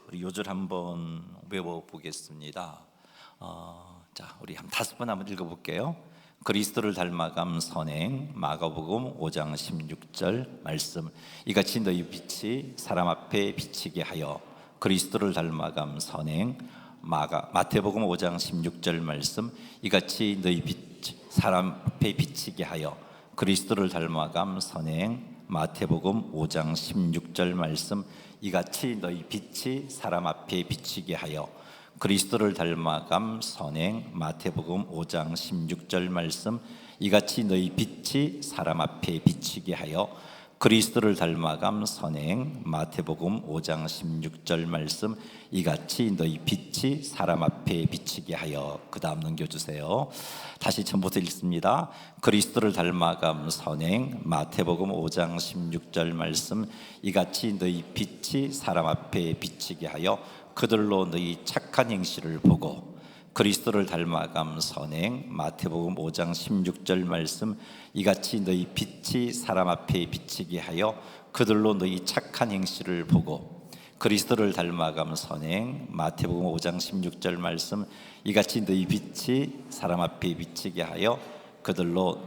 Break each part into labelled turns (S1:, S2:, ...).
S1: 우리 요절 한번 외워보겠습니다. 자, 우리 한 5번 한번 읽어볼게요. 그리스도를 닮아감 선행. 마가복음 5장 16절 말씀. 이같이 너희 빛이 사람 앞에 비치게 하여. 그리스도를 닮아감 선행. 마태복음 5장 16절 말씀. 이같이 너희 빛 사람 앞에 비치게 하여. 그리스도를 닮아감 선행. 마태복음 5장 16절 말씀. 이같이 너희 빛이 사람 앞에 비치게 하여. 그리스도를 닮아감 선행. 마태복음 5장 16절 말씀. 이같이 너희 빛이 사람 앞에 비치게 하여. 그리스도를 닮아감 선행. 마태복음 5장 16절 말씀. 이같이 너희 빛이 사람 앞에 비치게 하여. 그 다음 넘겨주세요. 다시 처음부터 읽습니다. 그리스도를 닮아감 선행. 마태복음 5장 16절 말씀. 이같이 너희 빛이 사람 앞에 비치게 하여 그들로 너희 착한 행실을 보고. 그리스도를 닮아감 선행. 마태복음 5장 16절 말씀. 이같이 너희 빛이 사람 앞에 비치게 하여 그들로 너희 착한 행실을 보고. 그리스도를 닮아감 선행. 마태복음 5장 16절 말씀. 이같이 너희 빛이 사람 앞에 비치게 하여 그들로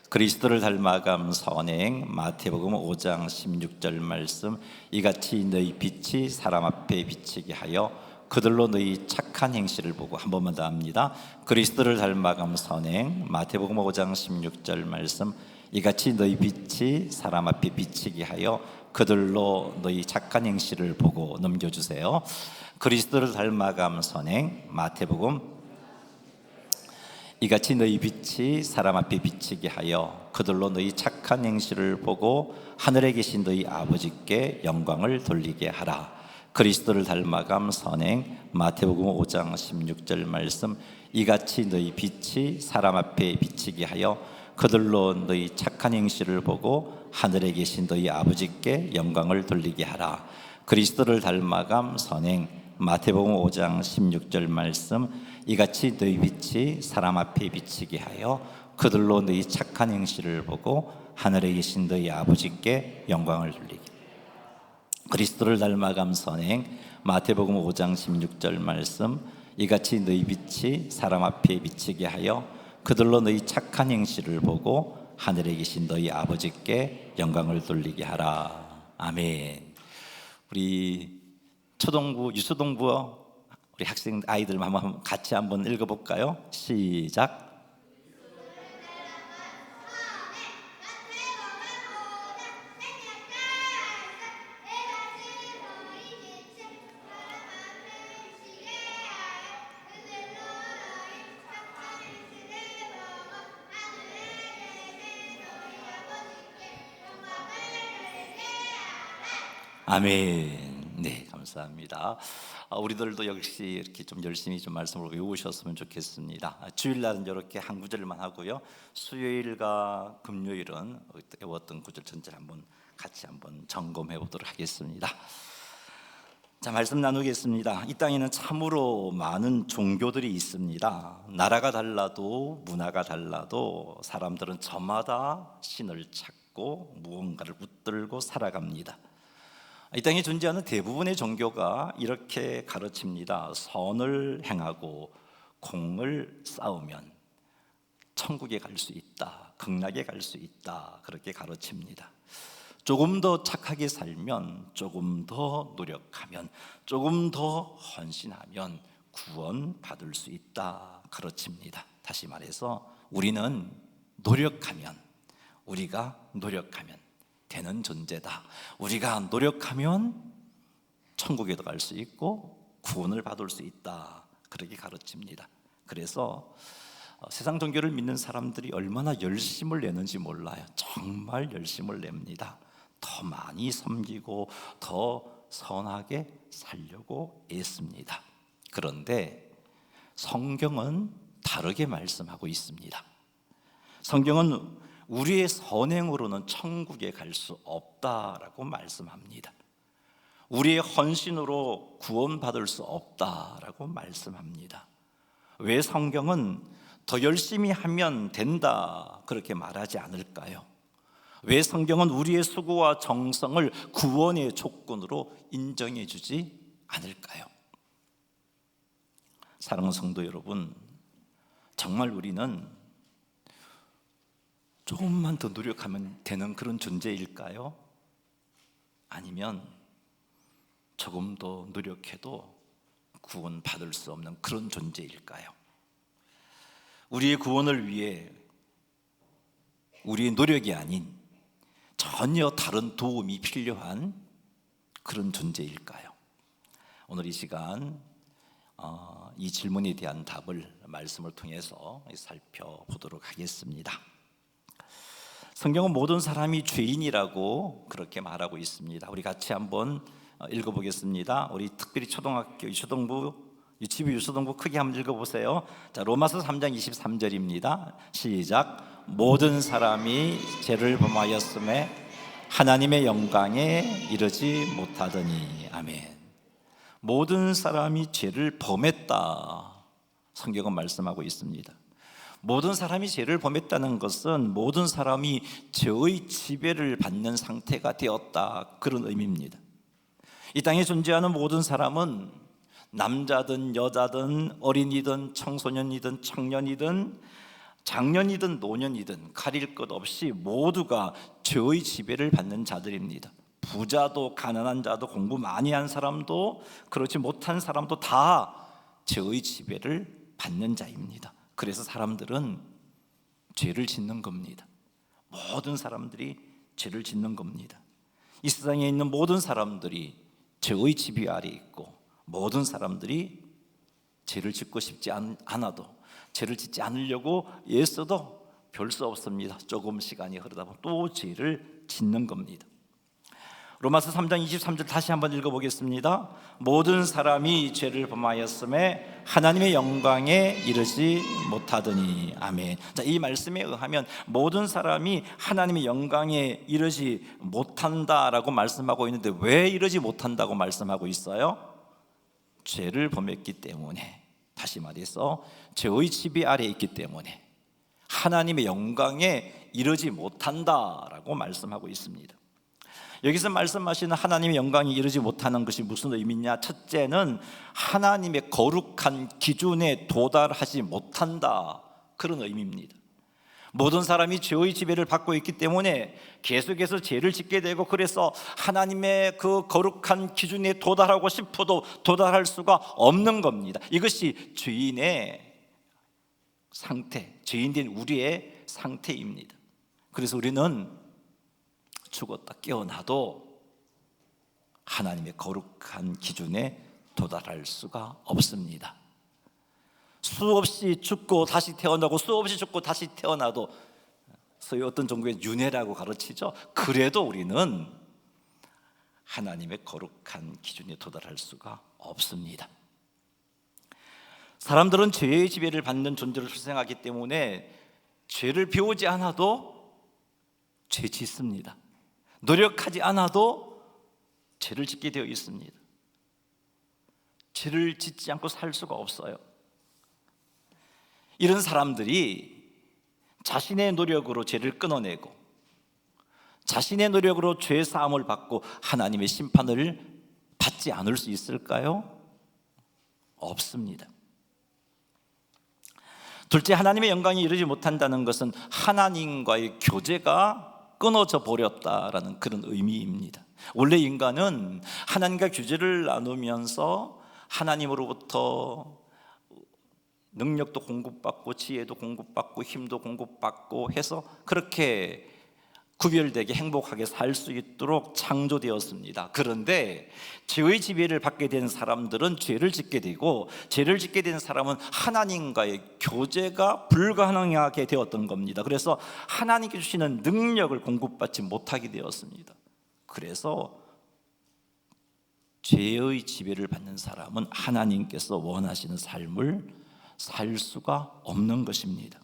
S1: 그리스도를 닮아감 선행. 마태복음 5장 16절 말씀. 이같이 너희 빛이 사람 앞에 비치게 하여 그들로 너희 착한 행실을 보고. 한 번만 더 합니다. 그리스도를 닮아감 선행. 마태복음 5장 16절 말씀. 이같이 너희 빛이 사람 앞에 비치게 하여 그들로 너희 착한 행실을 보고. 넘겨주세요. 그리스도를 닮아감 선행. 마태복음. 이같이 너희 빛이 사람 앞에 비치게 하여 그들로 너희 착한 행실을 보고 하늘에 계신 너희 아버지께 영광을 돌리게 하라. 그리스도를 닮아감 선행. 마태복음 5장 16절 말씀. 이같이 너희 빛이 사람 앞에 비치게 하여 그들로 너희 착한 행실을 보고 하늘에 계신 너희 아버지께 영광을 돌리게 하라. 그리스도를 닮아감 선행. 마태복음 5장 16절 말씀. 이같이 너희 빛이 사람 앞에 비치게 하여 그들로 너희 착한 행실을 보고 하늘에 계신 너희 아버지께 영광을 돌리게. 그리스도를 닮아감 선행. 마태복음 5장 16절 말씀. 이같이 너희 빛이 사람 앞에 비치게 하여 그들로 너희 착한 행실을 보고 하늘에 계신 너희 아버지께 영광을 돌리게 하라. 아멘. 우리 초등부, 유초등부 우리 학생 아이들 한번 같이 한번 읽어볼까요? 시작. 아멘. 네, 감사합니다. 우리들도 역시 이렇게 좀 열심히 좀 말씀을 외우셨으면 좋겠습니다. 주일날은 이렇게 한 구절만 하고요. 수요일과 금요일은 외웠던 구절 전체를 한번 같이 한번 점검해 보도록 하겠습니다. 자, 말씀 나누겠습니다. 이 땅에는 참으로 많은 종교들이 있습니다. 나라가 달라도 문화가 달라도 사람들은 저마다 신을 찾고 무언가를 붙들고 살아갑니다. 이 땅에 존재하는 대부분의 종교가 이렇게 가르칩니다. 선을 행하고 공을 쌓으면 천국에 갈 수 있다, 극락에 갈 수 있다, 그렇게 가르칩니다. 조금 더 착하게 살면, 조금 더 노력하면, 조금 더 헌신하면 구원받을 수 있다, 가르칩니다. 다시 말해서 우리가 노력하면 되는 존재다. 우리가 노력하면 천국에도 갈 수 있고 구원을 받을 수 있다, 그렇게 가르칩니다. 그래서 세상 종교를 믿는 사람들이 얼마나 열심을 내는지 몰라요. 정말 열심을 냅니다. 더 많이 섬기고 더 선하게 살려고 애씁니다. 그런데 성경은 다르게 말씀하고 있습니다. 성경은 우리의 선행으로는 천국에 갈 수 없다라고 말씀합니다. 우리의 헌신으로 구원받을 수 없다라고 말씀합니다. 왜 성경은 더 열심히 하면 된다 그렇게 말하지 않을까요? 왜 성경은 우리의 수고와 정성을 구원의 조건으로 인정해 주지 않을까요? 사랑하는 성도 여러분, 정말 우리는 조금만 더 노력하면 되는 그런 존재일까요? 아니면 조금 더 노력해도 구원받을 수 없는 그런 존재일까요? 우리의 구원을 위해 우리의 노력이 아닌 전혀 다른 도움이 필요한 그런 존재일까요? 오늘 이 시간 이 질문에 대한 답을 말씀을 통해서 살펴보도록 하겠습니다. 성경은 모든 사람이 죄인이라고 그렇게 말하고 있습니다. 우리 같이 한번 읽어보겠습니다. 우리 특별히 초등학교 유초등부, 유치부 유초등부 크게 한번 읽어보세요. 자, 로마서 3장 23절입니다. 시작. 모든 사람이 죄를 범하였음에 하나님의 영광에 이르지 못하더니. 아멘. 모든 사람이 죄를 범했다, 성경은 말씀하고 있습니다. 모든 사람이 죄를 범했다는 것은 모든 사람이 죄의 지배를 받는 상태가 되었다, 그런 의미입니다. 이 땅에 존재하는 모든 사람은 남자든 여자든 어린이든 청소년이든 청년이든 장년이든 노년이든 가릴 것 없이 모두가 죄의 지배를 받는 자들입니다. 부자도 가난한 자도 공부 많이 한 사람도 그렇지 못한 사람도 다 죄의 지배를 받는 자입니다. 그래서 사람들은 죄를 짓는 겁니다. 모든 사람들이 죄를 짓는 겁니다. 이 세상에 있는 모든 사람들이 죄의 지배 아래 있고, 모든 사람들이 죄를 짓고 싶지 않아도, 죄를 짓지 않으려고 애써도 별 수 없습니다. 조금 시간이 흐르다 보면 또 죄를 짓는 겁니다. 로마서 3장 23절 다시 한번 읽어보겠습니다. 모든 사람이 죄를 범하였음에 하나님의 영광에 이르지 못하더니. 아멘. 자, 이 말씀에 의하면 모든 사람이 하나님의 영광에 이르지 못한다라고 말씀하고 있는데, 왜 이르지 못한다고 말씀하고 있어요? 죄를 범했기 때문에, 다시 말해서 죄의 지배 아래에 있기 때문에 하나님의 영광에 이르지 못한다라고 말씀하고 있습니다. 여기서 말씀하시는 하나님의 영광에 이르지 못하는 것이 무슨 의미냐? 첫째는 하나님의 거룩한 기준에 도달하지 못한다, 그런 의미입니다. 모든 사람이 죄의 지배를 받고 있기 때문에 계속해서 죄를 짓게 되고, 그래서 하나님의 그 거룩한 기준에 도달하고 싶어도 도달할 수가 없는 겁니다. 이것이 죄인의 상태, 죄인된 우리의 상태입니다. 그래서 우리는 죽었다 깨어나도 하나님의 거룩한 기준에 도달할 수가 없습니다. 수없이 죽고 다시 태어나고 수없이 죽고 다시 태어나도, 소위 어떤 종교의 윤회라고 가르치죠. 그래도 우리는 하나님의 거룩한 기준에 도달할 수가 없습니다. 사람들은 죄의 지배를 받는 존재로 출생하기 때문에 죄를 배우지 않아도 죄 짓습니다. 노력하지 않아도 죄를 짓게 되어 있습니다. 죄를 짓지 않고 살 수가 없어요. 이런 사람들이 자신의 노력으로 죄를 끊어내고 자신의 노력으로 죄 사함을 받고 하나님의 심판을 받지 않을 수 있을까요? 없습니다. 둘째, 하나님의 영광에 이르지 못한다는 것은 하나님과의 교제가 끊어져 버렸다라는 그런 의미입니다. 원래 인간은 하나님과 교제를 나누면서 하나님으로부터 능력도 공급받고 지혜도 공급받고 힘도 공급받고 해서 그렇게 구별되게 행복하게 살 수 있도록 창조되었습니다. 그런데 죄의 지배를 받게 된 사람들은 죄를 짓게 되고, 죄를 짓게 된 사람은 하나님과의 교제가 불가능하게 되었던 겁니다. 그래서 하나님께 주시는 능력을 공급받지 못하게 되었습니다. 그래서 죄의 지배를 받는 사람은 하나님께서 원하시는 삶을 살 수가 없는 것입니다.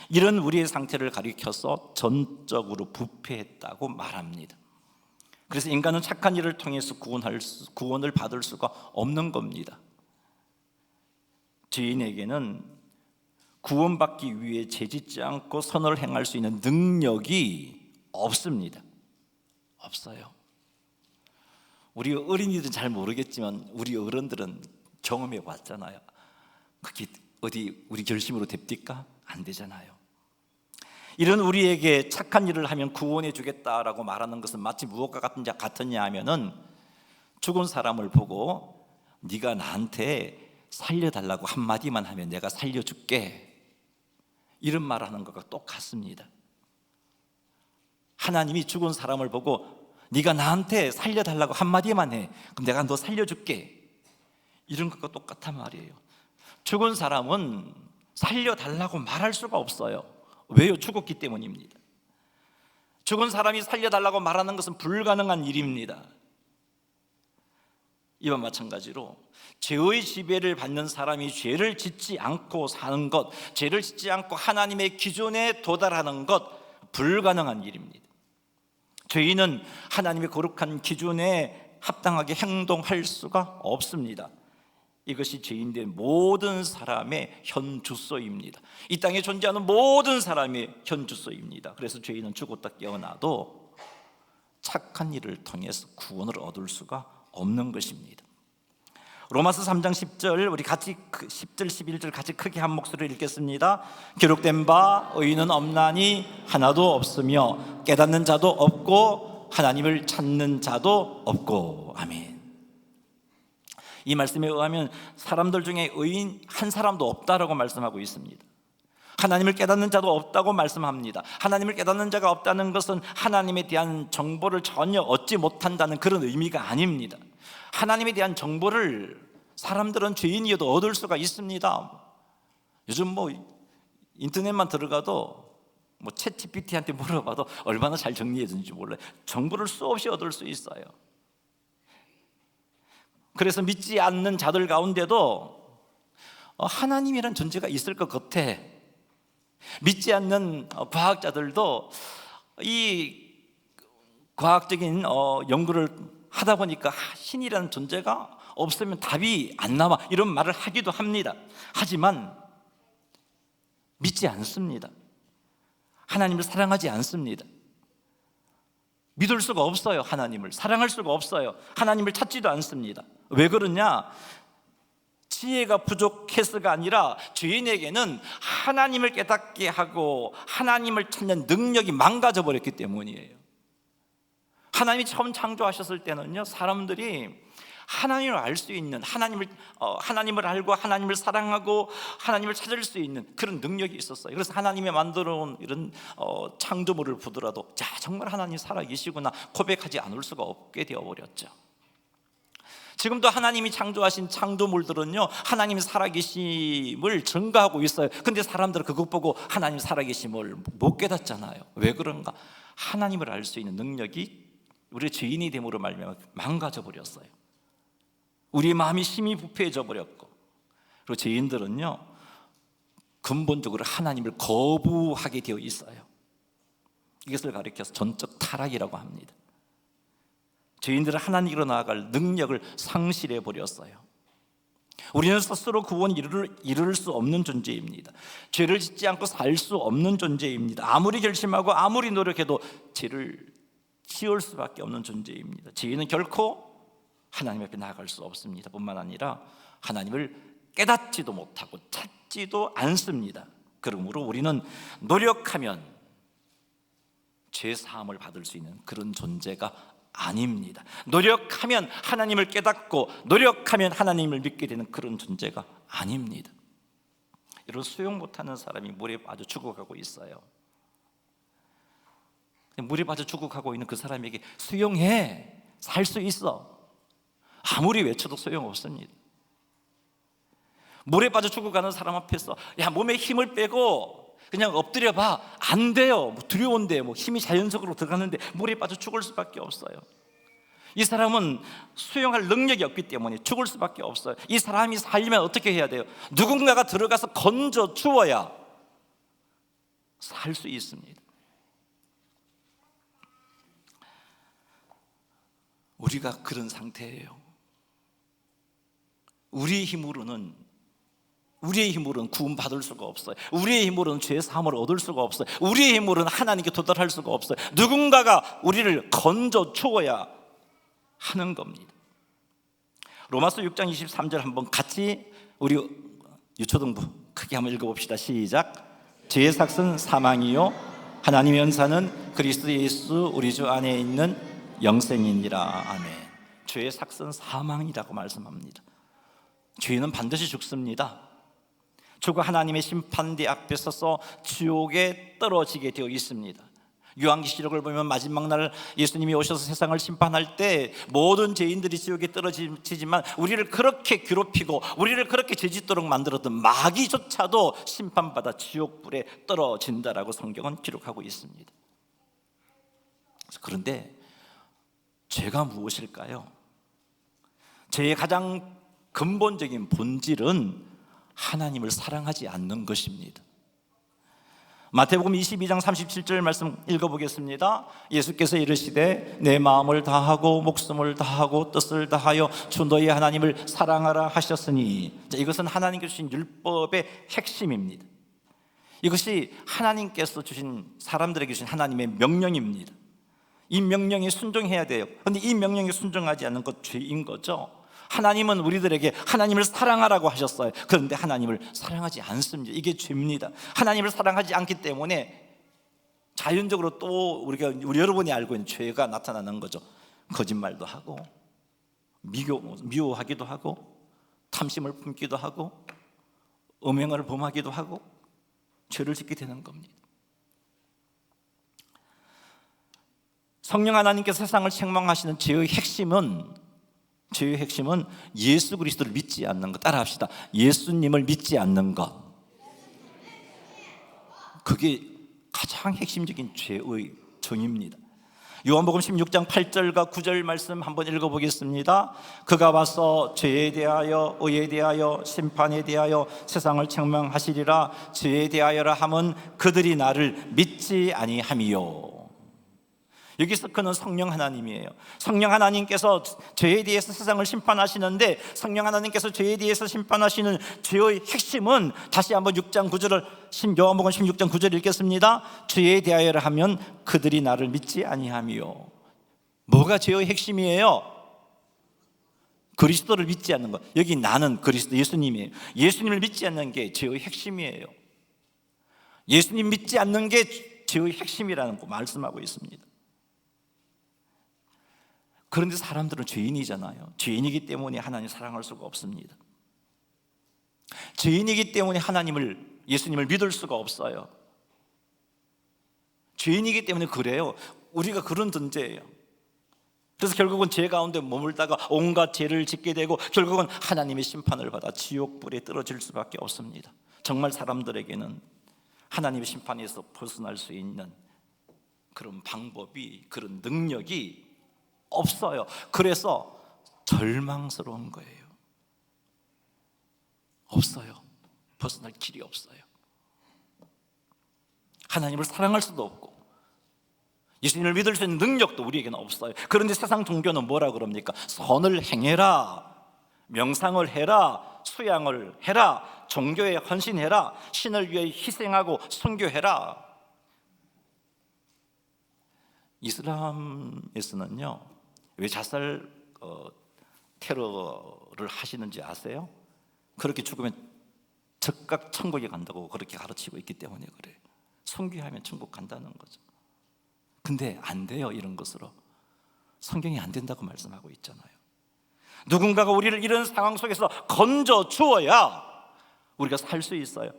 S1: 이런 우리의 상태를 가리켜서 전적으로 부패했다고 말합니다. 그래서 인간은 착한 일을 통해서 구원을 받을 수가 없는 겁니다. 죄인에게는 구원받기 위해 죄짓지 않고 선을 행할 수 있는 능력이 없습니다. 없어요. 우리 어린이들은 잘 모르겠지만 우리 어른들은 경험해 봤잖아요. 그게 어디 우리 결심으로 됩니까? 안 되잖아요. 이런 우리에게 착한 일을 하면 구원해 주겠다라고 말하는 것은 마치 무엇과 같았냐 하면은 죽은 사람을 보고 네가 나한테 살려달라고 한마디만 하면 내가 살려줄게, 이런 말 하는 것과 똑같습니다. 하나님이 죽은 사람을 보고 네가 나한테 살려달라고 한마디만 해, 그럼 내가 너 살려줄게, 이런 것과 똑같단 말이에요. 죽은 사람은 살려달라고 말할 수가 없어요. 왜요? 죽었기 때문입니다. 죽은 사람이 살려달라고 말하는 것은 불가능한 일입니다. 이와 마찬가지로 죄의 지배를 받는 사람이 죄를 짓지 않고 사는 것, 죄를 짓지 않고 하나님의 기준에 도달하는 것, 불가능한 일입니다. 죄인은 하나님의 거룩한 기준에 합당하게 행동할 수가 없습니다. 이것이 죄인된 모든 사람의 현주소입니다. 이 땅에 존재하는 모든 사람의 현주소입니다. 그래서 죄인은 죽었다 깨어나도 착한 일을 통해서 구원을 얻을 수가 없는 것입니다. 로마서 3장 10절, 우리 같이 10절 11절 같이 크게 한 목소리로 읽겠습니다. 기록된 바 의인은 없나니 하나도 없으며 깨닫는 자도 없고 하나님을 찾는 자도 없고. 아멘. 이 말씀에 의하면 사람들 중에 의인 한 사람도 없다라고 말씀하고 있습니다. 하나님을 깨닫는 자도 없다고 말씀합니다. 하나님을 깨닫는 자가 없다는 것은 하나님에 대한 정보를 전혀 얻지 못한다는 그런 의미가 아닙니다. 하나님에 대한 정보를 사람들은 죄인이어도 얻을 수가 있습니다. 요즘 뭐 인터넷만 들어가도 뭐 챗 GPT한테 물어봐도 얼마나 잘 정리해 주는지 몰라요. 정보를 수없이 얻을 수 있어요. 그래서 믿지 않는 자들 가운데도 하나님이란 존재가 있을 것 같아. 믿지 않는 과학자들도 이 과학적인 연구를 하다 보니까 신이라는 존재가 없으면 답이 안 나와, 이런 말을 하기도 합니다. 하지만 믿지 않습니다. 하나님을 사랑하지 않습니다. 믿을 수가 없어요. 하나님을 사랑할 수가 없어요. 하나님을 찾지도 않습니다. 왜 그러냐? 지혜가 부족해서가 아니라 죄인에게는 하나님을 깨닫게 하고 하나님을 찾는 능력이 망가져 버렸기 때문이에요. 하나님이 처음 창조하셨을 때는요, 사람들이 하나님을 알 수 있는, 하나님을 알고 하나님을 사랑하고 하나님을 찾을 수 있는 그런 능력이 있었어요. 그래서 하나님이 만들어 온 이런 창조물을 보더라도 자, 정말 하나님 살아계시구나 고백하지 않을 수가 없게 되어버렸죠. 지금도 하나님이 창조하신 창조물들은요, 하나님이 살아계심을 증거하고 있어요. 근데 사람들은 그것 보고 하나님 살아계심을 못 깨닫잖아요. 왜 그런가? 하나님을 알 수 있는 능력이 우리 죄인이 됨으로 말미암아 망가져 버렸어요. 우리 마음이 힘이 부패해져 버렸고, 그리고 죄인들은요, 근본적으로 하나님을 거부하게 되어 있어요. 이것을 가리켜서 전적 타락이라고 합니다. 죄인들은 하나님으로 나아갈 능력을 상실해 버렸어요. 우리는 스스로 구원 이룰 수 없는 존재입니다. 죄를 짓지 않고 살 수 없는 존재입니다. 아무리 결심하고 아무리 노력해도 죄를 지을 수밖에 없는 존재입니다. 죄인은 결코 하나님 앞에 나아갈 수 없습니다. 뿐만 아니라 하나님을 깨닫지도 못하고 찾지도 않습니다. 그러므로 우리는 노력하면 죄 사함을 받을 수 있는 그런 존재가 아닙니다. 노력하면 하나님을 깨닫고 노력하면 하나님을 믿게 되는 그런 존재가 아닙니다. 이런 수용 못하는 사람이 물에 빠져 죽어가고 있어요. 물에 빠져 죽어가고 있는 그 사람에게 수용해, 살 수 있어, 아무리 외쳐도 소용없습니다. 물에 빠져 죽어가는 사람 앞에서 야, 몸에 힘을 빼고 그냥 엎드려 봐, 안 돼요. 두려운데 힘이 자연적으로 들어가는데 물에 빠져 죽을 수밖에 없어요. 이 사람은 수용할 능력이 없기 때문에 죽을 수밖에 없어요. 이 사람이 살려면 어떻게 해야 돼요? 누군가가 들어가서 건져 주어야 살 수 있습니다. 우리가 그런 상태예요. 우리 힘으로는 우리의 힘으로는 구원 받을 수가 없어요. 우리의 힘으로는 죄 사함을 얻을 수가 없어요. 우리의 힘으로는 하나님께 도달할 수가 없어요. 누군가가 우리를 건져 주어야 하는 겁니다. 로마서 6장 23절 한번 같이 우리 유초등부 크게 한번 읽어봅시다. 시작. 죄의 삭은 사망이요 하나님의 연사는 그리스도 예수 우리 주 안에 있는 영생이니라. 아멘. 죄의 삭은 사망이라고 말씀합니다. 죄는 반드시 죽습니다. 죽어 하나님의 심판대 앞에 서서 지옥에 떨어지게 되어 있습니다. 요한계시록을 보면 마지막 날 예수님이 오셔서 세상을 심판할 때 모든 죄인들이 지옥에 떨어지지만 우리를 그렇게 괴롭히고 우리를 그렇게 죄짓도록 만들었던 마귀조차도 심판받아 지옥불에 떨어진다라고 성경은 기록하고 있습니다. 그런데 죄가 무엇일까요? 죄의 가장 근본적인 본질은 하나님을 사랑하지 않는 것입니다. 마태복음 22장 37절 말씀 읽어보겠습니다. 예수께서 이르시되 내 마음을 다하고 목숨을 다하고 뜻을 다하여 주 너희 하나님을 사랑하라 하셨으니, 이것은 하나님께서 주신 율법의 핵심입니다. 이것이 하나님께서 주신, 사람들에게 주신 하나님의 명령입니다. 이 명령에 순종해야 돼요. 그런데 이 명령에 순종하지 않는 것 죄인 거죠. 하나님은 우리들에게 하나님을 사랑하라고 하셨어요. 그런데 하나님을 사랑하지 않습니다. 이게 죄입니다. 하나님을 사랑하지 않기 때문에 자연적으로 또 우리 여러분이 알고 있는 죄가 나타나는 거죠. 거짓말도 하고 미워하기도 하고 탐심을 품기도 하고 음행을 범하기도 하고 죄를 짓게 되는 겁니다. 성령 하나님께서 세상을 책망하시는 죄의 핵심은 예수 그리스도를 믿지 않는 것. 따라합시다. 예수님을 믿지 않는 것. 그게 가장 핵심적인 죄의 정의입니다. 요한복음 16장 8절과 9절 말씀 한번 읽어보겠습니다. 그가 와서 죄에 대하여 의에 대하여 심판에 대하여 세상을 책망하시리라. 죄에 대하여라 함은 그들이 나를 믿지 아니함이요. 여기서 그는 성령 하나님이에요. 성령 하나님께서 죄에 대해서 세상을 심판하시는데, 성령 하나님께서 죄에 대해서 심판하시는 죄의 핵심은, 다시 한번 6장 9절을 요한복음 16장 9절 읽겠습니다. 죄에 대하여라 하면 그들이 나를 믿지 아니함이요. 뭐가 죄의 핵심이에요? 그리스도를 믿지 않는 것. 여기 나는 그리스도 예수님이에요. 예수님을 믿지 않는 게 죄의 핵심이에요. 예수님 믿지 않는 게 죄의 핵심이라는 거 말씀하고 있습니다. 그런데 사람들은 죄인이잖아요. 죄인이기 때문에 하나님을 사랑할 수가 없습니다. 죄인이기 때문에 예수님을 믿을 수가 없어요. 죄인이기 때문에 그래요. 우리가 그런 존재예요. 그래서 결국은 죄 가운데 머물다가 온갖 죄를 짓게 되고 결국은 하나님의 심판을 받아 지옥불에 떨어질 수밖에 없습니다. 정말 사람들에게는 하나님의 심판에서 벗어날 수 있는 그런 방법이, 그런 능력이 없어요. 그래서 절망스러운 거예요. 없어요. 벗어날 길이 없어요. 하나님을 사랑할 수도 없고 예수님을 믿을 수 있는 능력도 우리에게는 없어요. 그런데 세상 종교는 뭐라 그럽니까? 선을 행해라, 명상을 해라, 수양을 해라, 종교에 헌신해라, 신을 위해 희생하고 선교해라. 이슬람에서는요, 왜 자살 테러를 하시는지 아세요? 그렇게 죽으면 즉각 천국에 간다고 그렇게 가르치고 있기 때문에 그래요. 선교하면 천국 간다는 거죠. 근데 안 돼요. 이런 것으로 성경이 안 된다고 말씀하고 있잖아요. 누군가가 우리를 이런 상황 속에서 건져 주어야 우리가 살 수 있어요.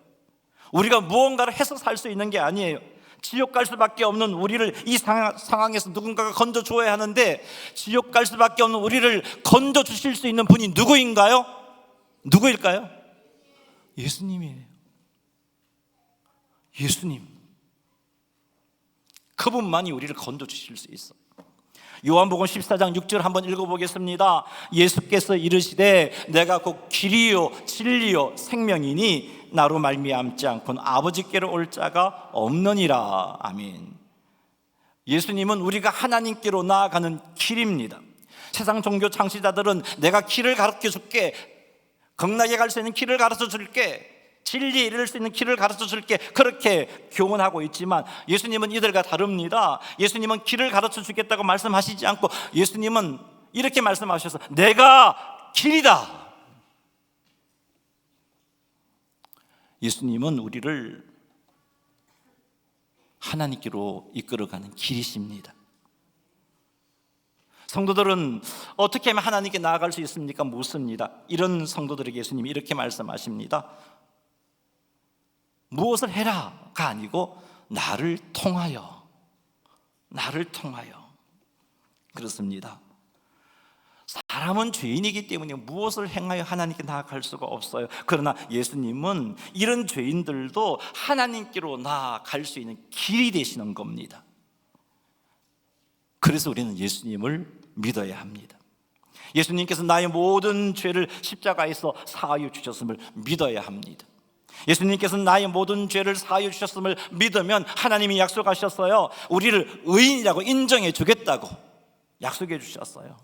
S1: 우리가 무언가를 해서 살 수 있는 게 아니에요. 지옥 갈 수밖에 없는 우리를 이 상황에서 누군가가 건져 주어야 하는데, 지옥 갈 수밖에 없는 우리를 건져 주실 수 있는 분이 누구인가요? 누구일까요? 예수님이에요. 예수님. 그분만이 우리를 건져 주실 수 있어요. 요한복음 14장 6절 한번 읽어보겠습니다. 예수께서 이르시되 내가 곧 길이요 진리요 생명이니 나로 말미암지 않고는 아버지께로 올 자가 없느니라. 아멘. 예수님은 우리가 하나님께로 나아가는 길입니다. 세상 종교 창시자들은 내가 길을 가르쳐 줄게, 극락에 갈 수 있는 길을 가르쳐 줄게, 진리에 이를 수 있는 길을 가르쳐 줄게, 그렇게 교훈하고 있지만 예수님은 이들과 다릅니다. 예수님은 길을 가르쳐 주겠다고 말씀하시지 않고 예수님은 이렇게 말씀하셔서 내가 길이다. 예수님은 우리를 하나님께로 이끌어가는 길이십니다. 성도들은 어떻게 하면 하나님께 나아갈 수 있습니까? 묻습니다. 이런 성도들에게 예수님이 이렇게 말씀하십니다. 무엇을 해라가 아니고 나를 통하여, 나를 통하여. 그렇습니다. 사람은 죄인이기 때문에 무엇을 행하여 하나님께 나아갈 수가 없어요. 그러나 예수님은 이런 죄인들도 하나님께로 나아갈 수 있는 길이 되시는 겁니다. 그래서 우리는 예수님을 믿어야 합니다. 예수님께서 나의 모든 죄를 십자가에서 사하여 주셨음을 믿어야 합니다. 예수님께서 나의 모든 죄를 사하여 주셨음을 믿으면 하나님이 약속하셨어요. 우리를 의인이라고 인정해 주겠다고 약속해 주셨어요.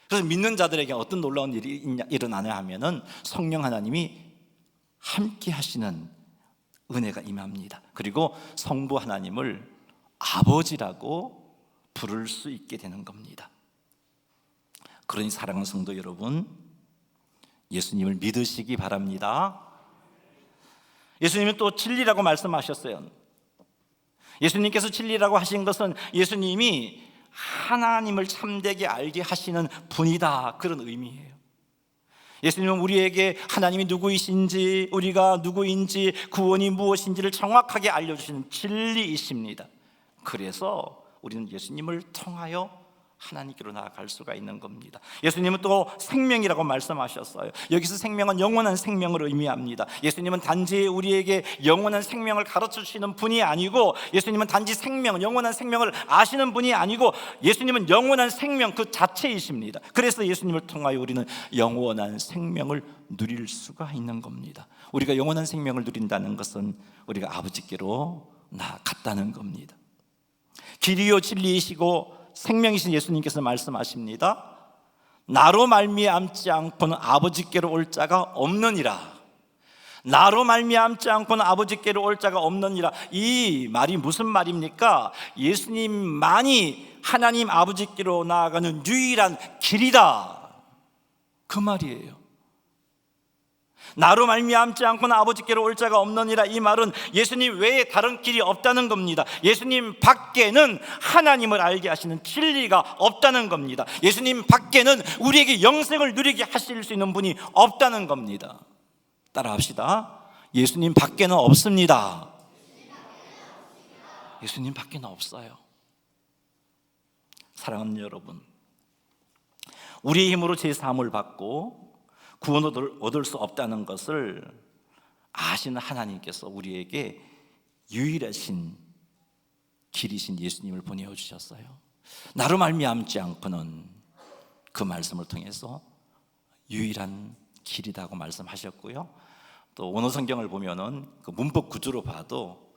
S1: 그래서 믿는 자들에게 어떤 놀라운 일이 일어나냐 하면은 성령 하나님이 함께 하시는 은혜가 임합니다. 그리고 성부 하나님을 아버지라고 부를 수 있게 되는 겁니다. 그러니 사랑하는 성도 여러분, 예수님을 믿으시기 바랍니다. 예수님은 또 진리라고 말씀하셨어요. 예수님께서 진리라고 하신 것은 예수님이 하나님을 참되게 알게 하시는 분이다, 그런 의미예요. 예수님은 우리에게 하나님이 누구이신지, 우리가 누구인지, 구원이 무엇인지를 정확하게 알려주시는 진리이십니다. 그래서 우리는 예수님을 통하여 하나님께로 나아갈 수가 있는 겁니다. 예수님은 또 생명이라고 말씀하셨어요. 여기서 생명은 영원한 생명을 의미합니다. 예수님은 단지 우리에게 영원한 생명을 가르쳐 주시는 분이 아니고, 예수님은 단지 생명, 영원한 생명을 아시는 분이 아니고, 예수님은 영원한 생명 그 자체이십니다. 그래서 예수님을 통하여 우리는 영원한 생명을 누릴 수가 있는 겁니다. 우리가 영원한 생명을 누린다는 것은 우리가 아버지께로 나아갔다는 겁니다. 길이요 진리이시고 생명이신 예수님께서 말씀하십니다. 나로 말미암지 않고는 아버지께로 올 자가 없느니라. 나로 말미암지 않고는 아버지께로 올 자가 없느니라. 이 말이 무슨 말입니까? 예수님만이 하나님 아버지께로 나아가는 유일한 길이다, 그 말이에요. 나로 말미암지 않고는 아버지께로 올 자가 없느니라. 이 말은 예수님 외에 다른 길이 없다는 겁니다. 예수님 밖에는 하나님을 알게 하시는 진리가 없다는 겁니다. 예수님 밖에는 우리에게 영생을 누리게 하실 수 있는 분이 없다는 겁니다. 따라합시다. 예수님 밖에는 없습니다. 예수님 밖에는 없어요. 사랑하는 여러분, 우리의 힘으로 제사함을 받고 구원을 얻을 수 없다는 것을 아시는 하나님께서 우리에게 유일하신 길이신 예수님을 보내주셨어요. 나로 말미암지 않고는, 그 말씀을 통해서 유일한 길이라고 말씀하셨고요. 또 원어 성경을 보면은 그 문법 구조로 봐도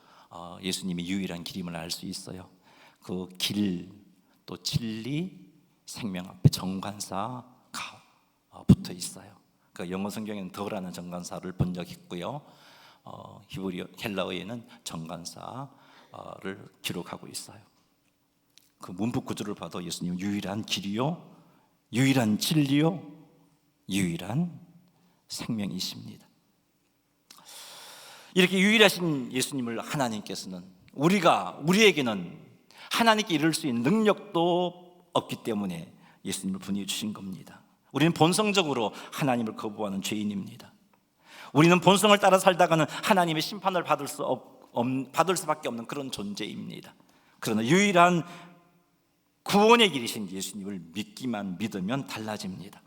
S1: 예수님이 유일한 길임을 알 수 있어요. 그 길, 또 진리, 생명 앞에 정관사가 붙어 있어요. 그 영어 성경에는 더라는 정관사를 번역했고요. 히브리 헬라어에는 정관사를 기록하고 있어요. 그 문법 구조를 봐도 예수님은 유일한 길이요, 유일한 진리요, 유일한 생명이십니다. 이렇게 유일하신 예수님을 하나님께서는 우리에게는 하나님께 이룰 수 있는 능력도 없기 때문에 예수님을 보내주신 겁니다. 우리는 본성적으로 하나님을 거부하는 죄인입니다. 우리는 본성을 따라 살다가는 하나님의 심판을 받을 수밖에 없는 그런 존재입니다. 그러나 유일한 구원의 길이신 예수님을 믿으면 달라집니다.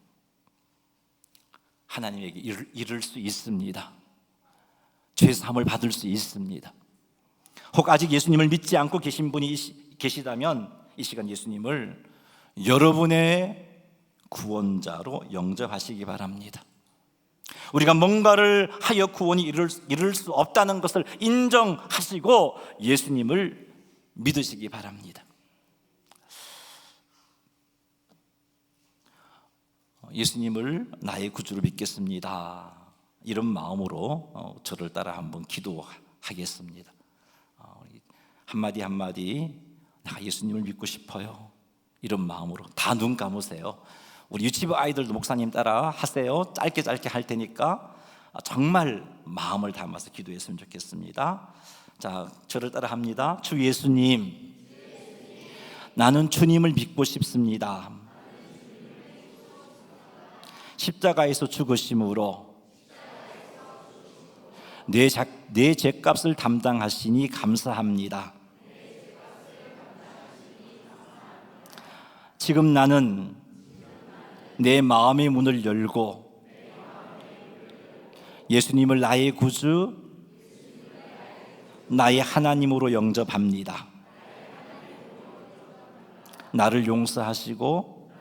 S1: 하나님에게 이를 수 있습니다. 죄 사함을 받을 수 있습니다. 혹 아직 예수님을 믿지 않고 계신 분이 계시다면 이 시간 예수님을 여러분의 구원자로 영접하시기 바랍니다. 우리가 뭔가를 하여 구원이 이룰 수 없다는 것을 인정하시고 예수님을 믿으시기 바랍니다. 예수님을 나의 구주로 믿겠습니다. 이런 마음으로 저를 따라 한번 기도하겠습니다. 한마디 한마디 내가 예수님을 믿고 싶어요, 이런 마음으로 다 눈 감으세요. 우리 유치부 아이들도 목사님 따라 하세요. 짧게 할 테니까 정말 마음을 담아서 기도했으면 좋겠습니다. 자, 저를 따라 합니다. 주 예수님, 나는 주님을 믿고 싶습니다. 십자가에서 죽으심으로 내 죄값을 담당하시니 감사합니다. 지금 나는 내 마음의 문을 열고 예수님을 나의 구주, 나의 하나님으로 영접합니다. 나를 용서하시고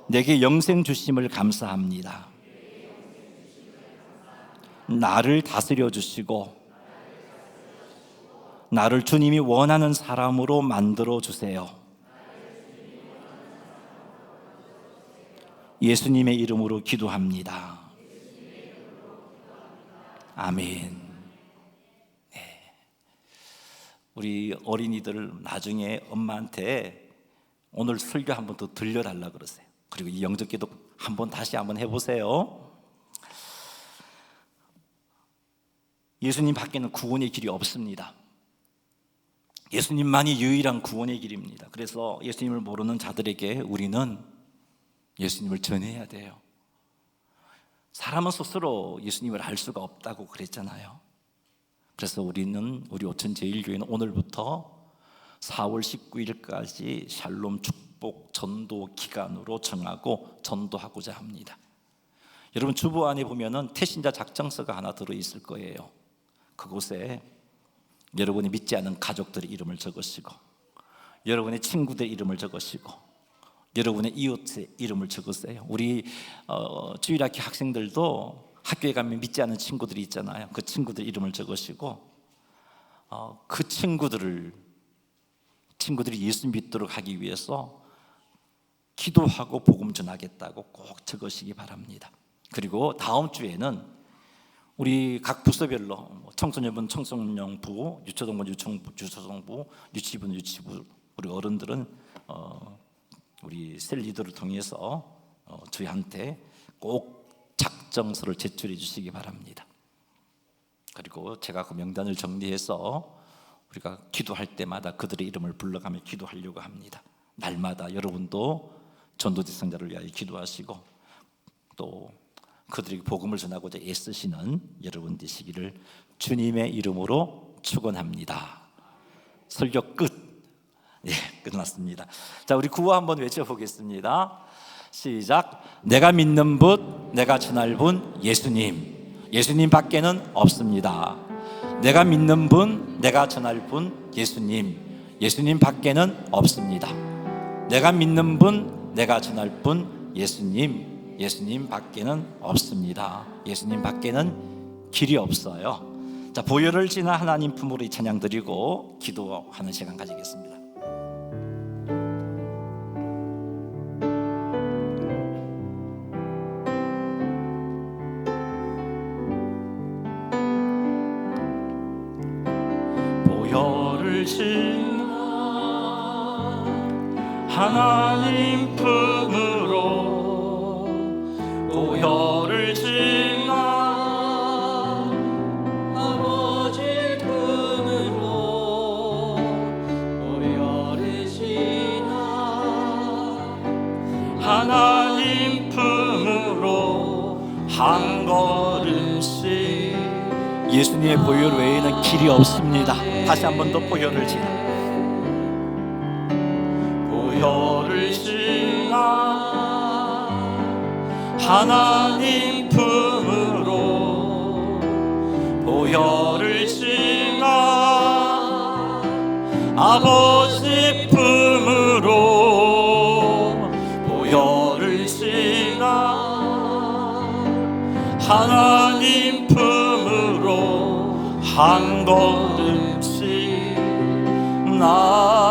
S1: 내게 영생 주심을 감사합니다. 나를 다스려 주시고 나를 주님이 원하는 사람으로 만들어 주세요. 예수님의 이름으로 기도합니다. 아멘. 네. 우리 어린이들 나중에 엄마한테 오늘 설교 한번 더 들려달라 그러세요. 그리고 이 영접기도 다시 한번 해보세요. 예수님 밖에는 구원의 길이 없습니다. 예수님만이 유일한 구원의 길입니다. 그래서 예수님을 모르는 자들에게 우리는 예수님을 전해야 돼요. 사람은 스스로 예수님을 알 수가 없다고 그랬잖아요. 그래서 우리 오천제일교회는 오늘부터 4월 19일까지 샬롬 축복 전도 기간으로 정하고 전도하고자 합니다. 여러분 주보 안에 보면은 태신자 작정서가 하나 들어있을 거예요. 그곳에 여러분이 믿지 않는 가족들의 이름을 적으시고 여러분의 친구들의 이름을 적으시고 여러분의 이웃의 이름을 적으세요. 우리 주일학교 학생들도 학교에 가면 믿지 않는 친구들이 있잖아요. 그 친구들 이름을 적으시고 그 친구들이 예수 믿도록 하기 위해서 기도하고 복음 전하겠다고 꼭 적으시기 바랍니다. 그리고 다음 주에는 우리 각 부서별로 청소년부는 청소년부, 유초동부는 유초동부, 유치부는 유치부, 우리 어른들은 우리 셀 리더를 통해서 저희한테 꼭 작정서를 제출해 주시기 바랍니다. 그리고 제가 그 명단을 정리해서 우리가 기도할 때마다 그들의 이름을 불러가며 기도하려고 합니다. 날마다 여러분도 전도대상자를 위하여 기도하시고 또 그들에게 복음을 전하고자 애쓰시는 여러분 되시기를 주님의 이름으로 축원합니다. 설교 끝. 예, 끝났습니다. 자, 우리 구호 한번 외쳐보겠습니다. 시작. 내가 믿는 분, 내가 전할 분 예수님. 예수님 밖에는 없습니다. 내가 믿는 분, 내가 전할 분 예수님. 예수님 밖에는 없습니다. 내가 믿는 분, 내가 전할 분 예수님. 예수님 밖에는 없습니다. 예수님 밖에는 길이 없어요. 자, 보혈을 지나 하나님 품으로 이 찬양 드리고 기도하는 시간 가지겠습니다. 보혈을 지나 하나님 품으로 보혈을 지나 아버지 품으로 보혈을 지나 하나님 품으로 한 걸음씩 예수님의 보혈 외에는 길이 없습니다. 다시 한 번 더 보혈을 지나 보혈을 지나 하나님 품으로 보혈을 지나 아버지 품으로 보혈을 지나 하나님 품으로 한 걸음씩 나아가네.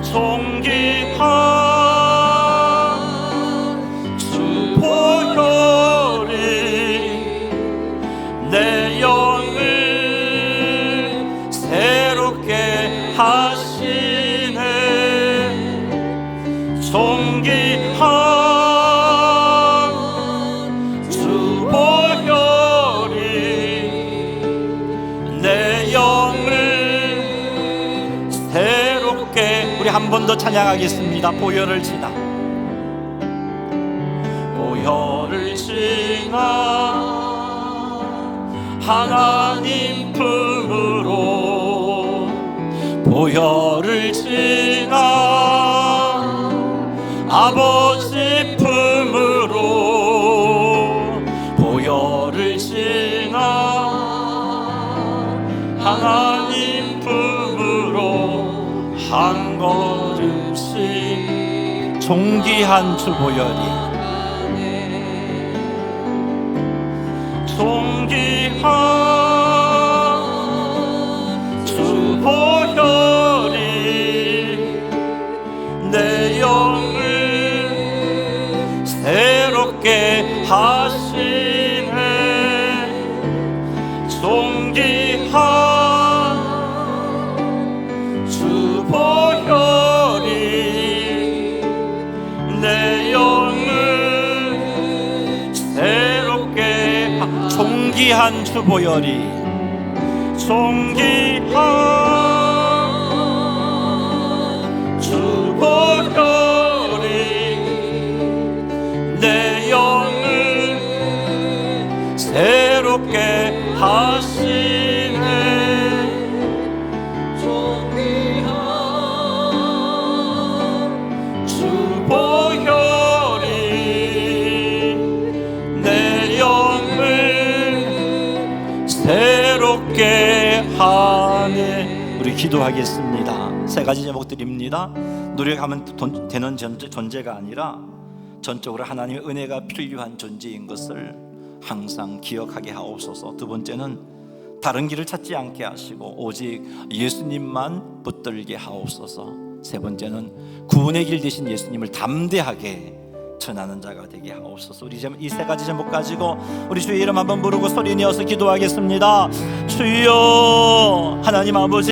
S1: 존귀한 우리 한 번 더 찬양하겠습니다. 보혈을 지나, 보혈을 지나 하나님 품으로, 보혈을 지나 아버지 품으로, 보혈을 지나 하나님 품으로 한 걸음씩 존귀한 주 보혈이, 존귀한 주 보혈이 내 영을 새롭게 하시네. 존귀한 주 보혈이 내 영을 새롭게 존귀한 주 보혈이, 존귀한 주 보혈이 내 영을 새롭게 하시네. 존귀한 주 보혈이 내 영을 새롭게 하네. 우리 기도하겠습니다. 세 가지 제목드립니다. 노력하면 되는 존재가 아니라 전적으로 하나님의 은혜가 필요한 존재인 것을 항상 기억하게 하옵소서. 두 번째는 다른 길을 찾지 않게 하시고 오직 예수님만 붙들게 하옵소서. 세 번째는 구원의 길 되신 예수님을 담대하게 전하는 자가 되게 하옵소서. 우리 이 세 가지 제목 가지고 우리 주의 이름 한번 부르고 소리 내어서 기도하겠습니다. 주여, 하나님 아버지,